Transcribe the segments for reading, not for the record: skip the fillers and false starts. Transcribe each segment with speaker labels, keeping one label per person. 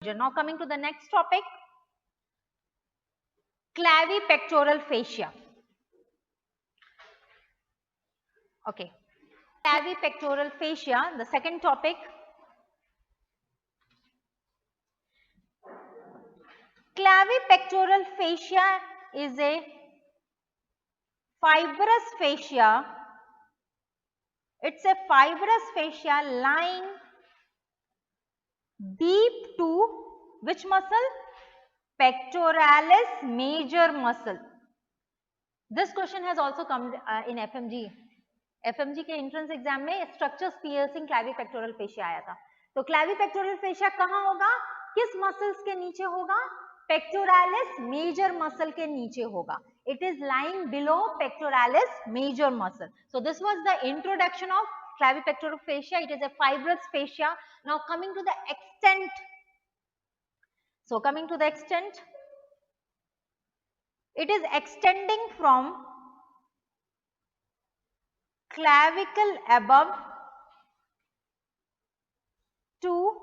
Speaker 1: procedure. Now coming to the next topic, clavipectoral fascia. Okay, clavipectoral fascia, the second topic. Clavipectoral fascia is a fibrous fascia. It's a fibrous fascia lying deep to which muscle? Pectoralis major muscle. This question has also come in FMG. FMG के entrance exam में structures piercing clavipectoral fascia आया था. तो clavipectoral fascia कहाँ होगा? किस muscles के नीचे होगा? Pectoralis major muscle के नीचे होगा. It is lying below pectoralis major muscle. So this was the introduction of clavipectoral fascia. It is a fibrous fascia. Now coming to the extent. So coming to the extent, it is extending from clavicle above to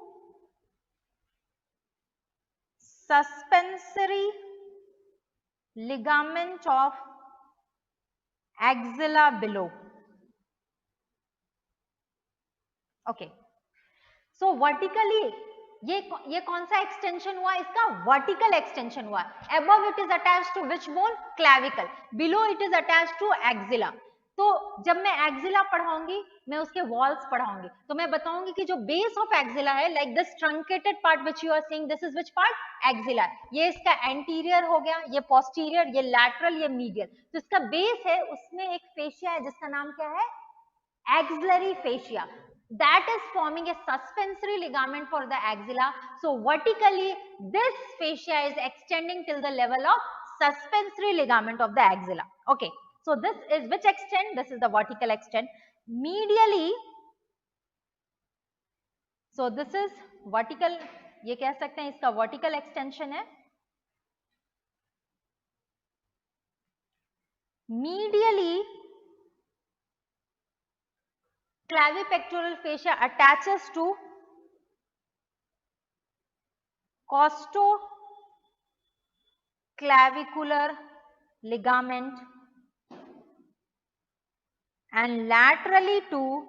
Speaker 1: suspensory ligament of axilla below. Okay. So vertically ये कौन सा extension हुआ? इसका vertical extension हुआ. Above it is attached to which bone? Clavicle. Below it is attached to axilla. तो जब मैं axilla पढ़ाऊंगी मैं उसके वॉल्स पढ़ाऊंगी तो मैं बताऊंगी कि जो बेस ऑफ एक्सिला है like this truncated part which you are seeing this is which part axilla ये इसका एंटीरियर हो गया ये पोस्टीरियर ये लैटरल ये मीडियल तो इसका बेस है उसमें एक फेशिया है जिसका नाम क्या है axillary fascia that is forming a suspensory ligament for the axilla. So vertically this fascia is extending till the level of suspensory ligament of the axilla. Okay. So this is which extent? This is the vertical extent. Medially, so this is vertical, ये कह सकते हैं इसका vertical extension है. Medially, clavipectoral fascia attaches to costoclavicular ligament and laterally to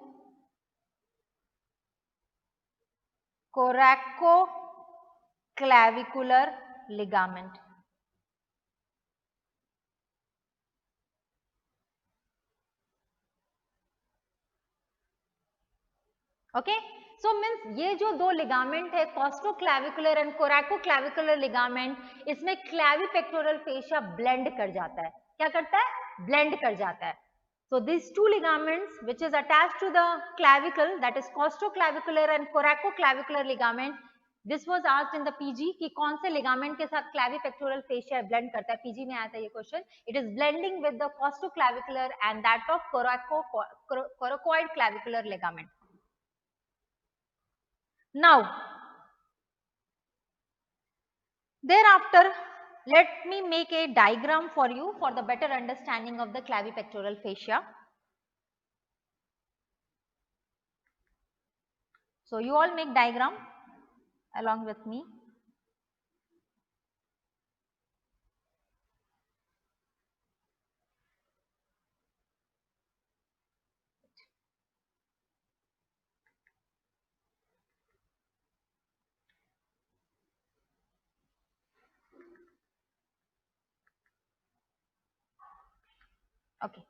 Speaker 1: coracoclavicular ligament. Okay. So means ये जो दो ligament है कॉस्टोक्लैविकुलर एंड कोरैकोक्लैविकुलर लिगामेंट इसमें क्लैविपेक्टोरल फेशिया ब्लेंड कर जाता है क्या करता है ब्लेंड कर जाता है so these two ligaments which is attached to the clavicle that is costoclavicular and coracoclavicular ligament this was asked in the PG कि कौन से ligament के साथ clavipectoral fascia blend करता है PG में आया था ये question it is blending with the costoclavicular and that of coracoid clavicular ligament. Now, thereafter, let me make a diagram for you for the better understanding of the clavipectoral fascia. So, you all make diagram along with me. Okay.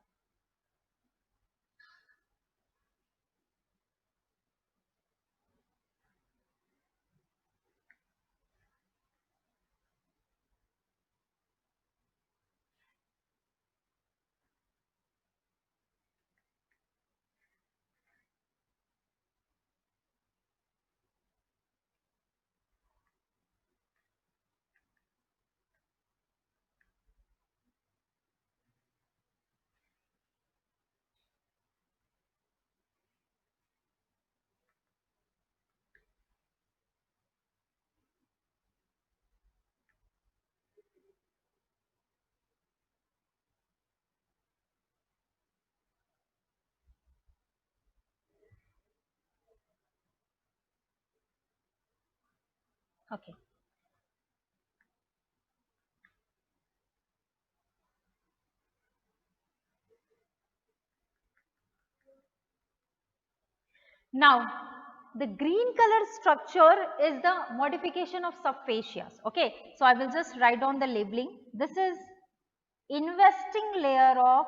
Speaker 1: Okay. Now, the green color structure is the modification of subfascias. Okay, so I will just write down the labeling. This is investing layer of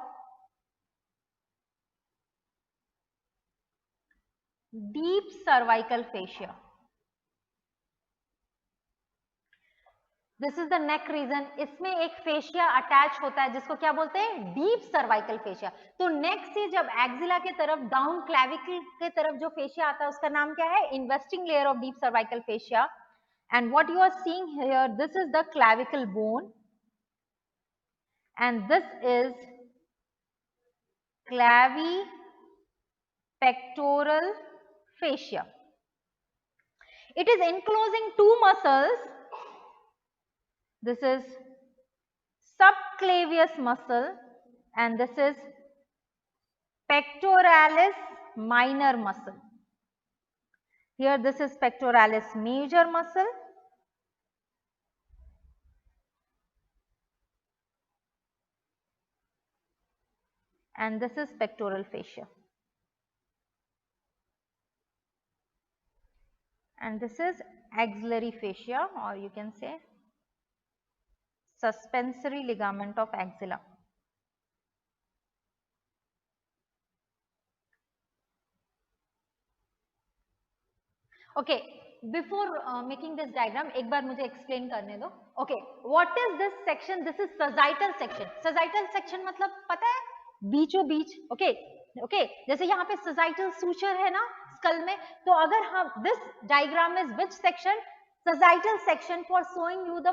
Speaker 1: deep cervical fascia. This is the neck region. इसमें एक fascia attach होता है जिसको क्या बोलते हैं, deep cervical fascia. तो नेक से जब एक्सिला के तरफ डाउन क्लैविकल के तरफ जो फेशिया आता है उसका नाम क्या है, investing layer of deep cervical fascia. And what you are seeing here, this is the clavicle bone and this is clavipectoral fascia. It is enclosing two muscles. This is subclavius muscle and this is pectoralis minor muscle. Here this is pectoralis major muscle and this is pectoral fascia. And this is axillary fascia, or you can say suspensory ligament of axilla. Okay, before making this diagram, एक बार मुझे explain करने दो. Okay, what is this section? This is sagittal section. Sagittal section मतलब पता है, बीचों बीच. Okay, okay. जैसे यहाँ पे sagittal suture है ना skull में, तो अगर हम this diagram is which section? Sagittal section for showing you the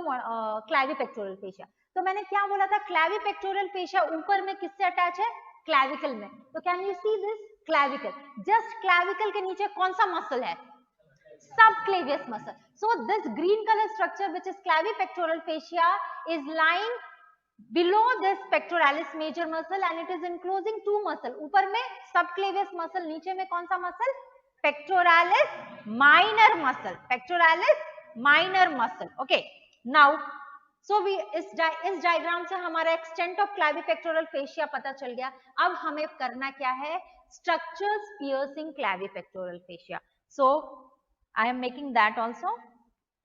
Speaker 1: clavipectoral fascia. तो मैंने क्या बोला था, clavipectoral fascia ऊपर में किससे अटैच है, clavicle में. तो can you see this clavicle? Just clavicle के नीचे कौन सा muscle है, subclavius muscle. So this green color structure which is clavipectoral fascia is lying below this pectoralis major muscle and it is enclosing two muscle. ऊपर में subclavius muscle, नीचे में कौन सा muscle, pectoralis minor muscle, pectoralis minor muscle. Okay, now so we इस diagram से हमारा extent of क्लैविपेक्टोरल fascia पता चल गया. अब हमें करना क्या है, structures piercing clavipectoral fascia. So I am making that also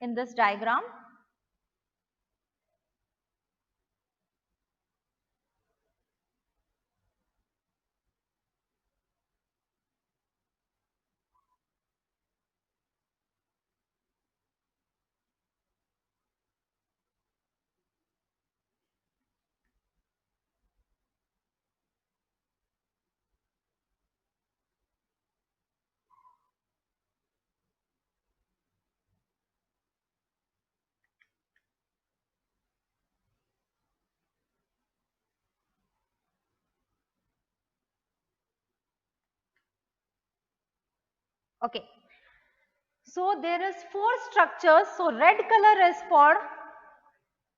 Speaker 1: in this diagram. Okay, so there is four structures. So red color is for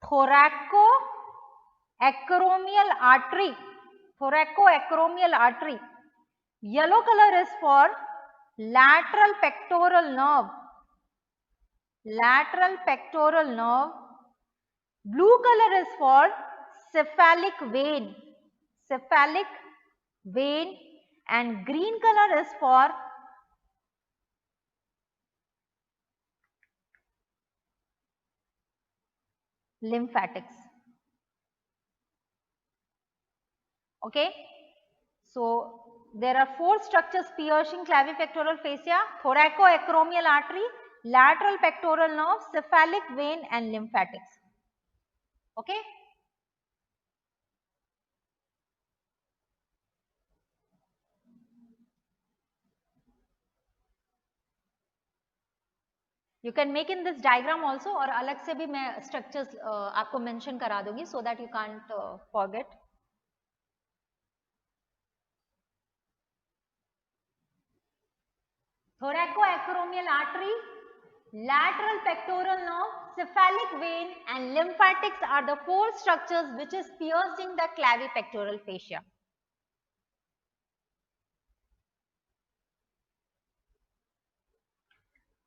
Speaker 1: thoracoacromial artery, thoracoacromial artery. Yellow color is for lateral pectoral nerve, lateral pectoral nerve. Blue color is for cephalic vein, cephalic vein, and green color is for lymphatics. Okay, so there are four structures piercing clavipectoral fascia: thoracoacromial artery, lateral pectoral nerve, cephalic vein, and lymphatics. Okay. You can make in this diagram also, और अलग से भी मैं structures आपको mention करा दूंगी so that you can't forget. Thoracoacromial artery, lateral pectoral nerve, cephalic vein, and lymphatics are the four structures which is piercing the clavipectoral fascia.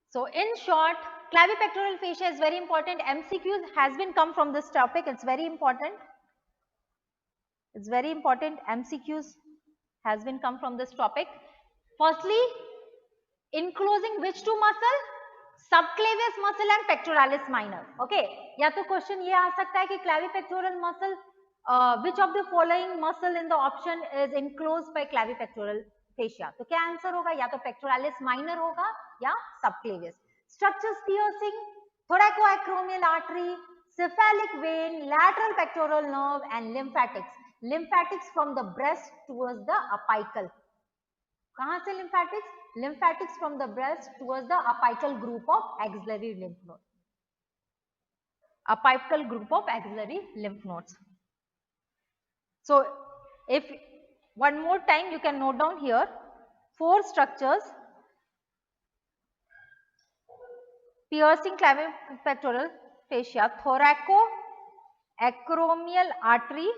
Speaker 1: So in short, Clavipectoral fascia is very important. MCQs has been come from this topic. It's very important. It's very important. MCQs has been come from this topic. Firstly, enclosing which two muscle? Subclavius muscle and pectoralis minor. Okay. या तो question ये आ सकता है कि clavipectoral muscle, which of the following muscle in the option is enclosed by clavipectoral fascia? तो क्या answer होगा? या तो pectoralis minor होगा या subclavius. Structures piercing thoracoacromial artery, cephalic vein, lateral pectoral nerve and lymphatics. Lymphatics from the breast towards the apical. कहाँ से lymphatics? Lymphatics from the breast towards the apical group of axillary lymph nodes. Apical group of axillary lymph nodes. So, if one more time you can note down here 4 structures piercing clavipectoral fascia: thoracoacromial artery.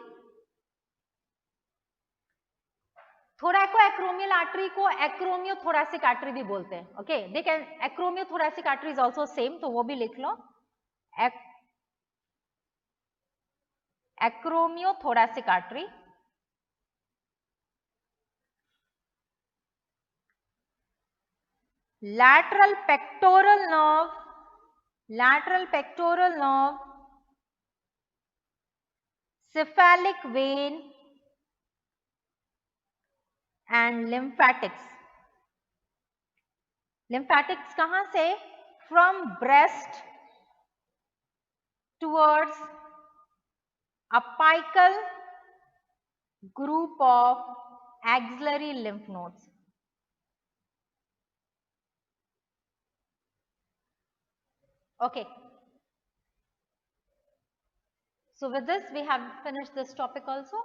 Speaker 1: Thoracoacromial artery को acromiothoracic artery भी बोलते हैं. Okay, they can acromiothoracic artery is also same, तो वो भी लिख लो. Acromiothoracic artery. Lateral pectoral nerve, cephalic vein and lymphatics. Lymphatics कहाँ से? From breast towards apical group of axillary lymph nodes. Okay. So with this we have finished this topic also.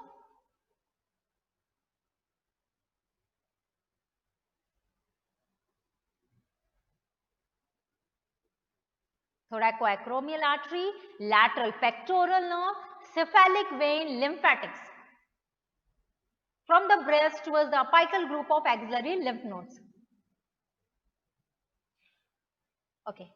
Speaker 1: Thoracoacromial artery, lateral pectoral nerve, cephalic vein, lymphatics. From the breast towards the apical group of axillary lymph nodes. Okay.